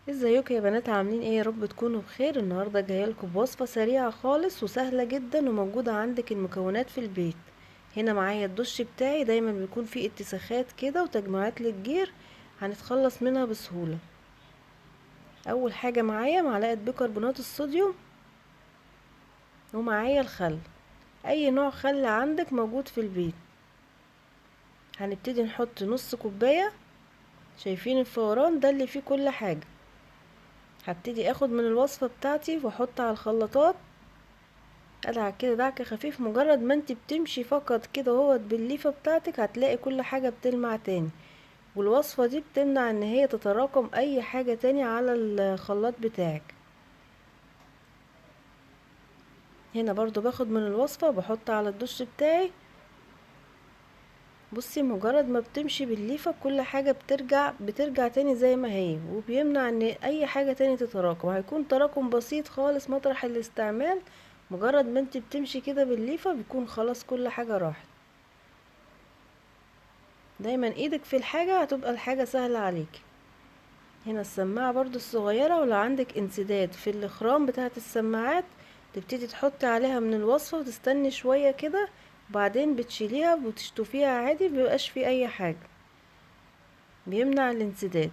ازيكم يا بنات؟ عاملين ايه؟ يا رب تكونوا بخير. النهارده جايه لكم بوصفه سريعه خالص وسهله جدا وموجوده عندك المكونات في البيت. هنا معايا الدش بتاعي، دايما بيكون فيه اتساخات كده وتجمعات للجير، هنتخلص منها بسهوله. اول حاجه معايا معلقه بيكربونات الصوديوم، ومعايا الخل، اي نوع خل عندك موجود في البيت. هنبتدي نحط نص كوبايه، شايفين الفوران ده اللي فيه كل حاجه. هبتدي اخد من الوصفه بتاعتي واحط على الخلاطات، ادعك كده دعك خفيف. مجرد ما انت بتمشي فقط كده هو بالليفة بتاعتك هتلاقي كل حاجة بتلمع تاني. والوصفة دي بتمنع ان هي تتراكم اي حاجة تاني على الخلاط بتاعك. هنا برضو باخد من الوصفة وبحط على الدش بتاعي. بصي، مجرد ما بتمشي بالليفة كل حاجة بترجع تاني زي ما هي، وبيمنع ان اي حاجة تاني تتراكم. هيكون تراكم بسيط خالص مطرح الاستعمال. مجرد ما انت بتمشي كده بالليفة بيكون خلاص كل حاجة راحت. دايما ايدك في الحاجة هتبقى الحاجة سهلة عليك. هنا السماعة برضو الصغيرة، ولو عندك انسداد في الاخرام بتاعة السماعات تبتدي تحطي عليها من الوصفة وتستني شوية كده، وبعدين بتشيليها وتشطفيها عادي، مبيبقاش في اي حاجة، بيمنع الانسداد.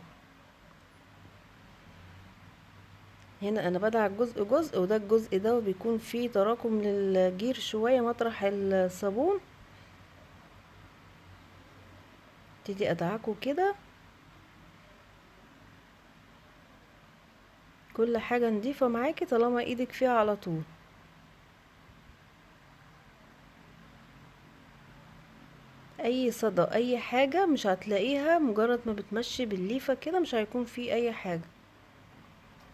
هنا انا بدعك جزء جزء، وده الجزء ده وبيكون فيه تراكم للجير شوية مطرح الصابون. ابتدي ادعكه كده، كل حاجة نضيفة معاكي طالما ايدك فيها على طول. اي صدى اي حاجة مش هتلاقيها، مجرد ما بتمشي بالليفة كده مش هيكون فيه اي حاجة،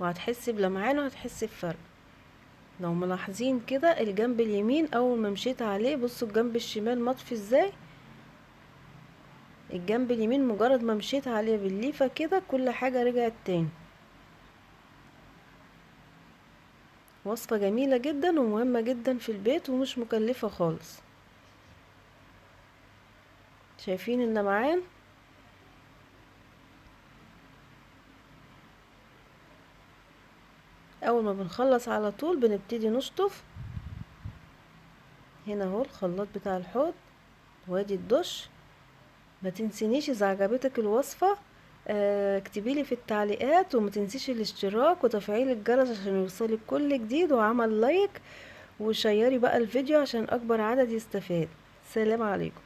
وهتحسي بلمعان وهتحسي بفرق. لو ملاحظين كده الجنب اليمين اول ما مشيت عليه، بصوا الجنب الشمال مطفي ازاي. الجنب اليمين مجرد ما مشيت عليه بالليفة كده كل حاجة رجعت تاني. وصفة جميلة جدا ومهمة جدا في البيت ومش مكلفة خالص. شايفين اللمعان؟ اول ما بنخلص على طول بنبتدي نشطف. هنا اهو الخلاط بتاع الحوض، وادي الدش. ما تنسينيش اذا عجبتك الوصفة، اكتبيلي في التعليقات، وما تنسيش الاشتراك وتفعيل الجرس عشان يوصلك كل جديد، وعمل لايك، وشيري بقى الفيديو عشان اكبر عدد يستفاد. سلام عليكم.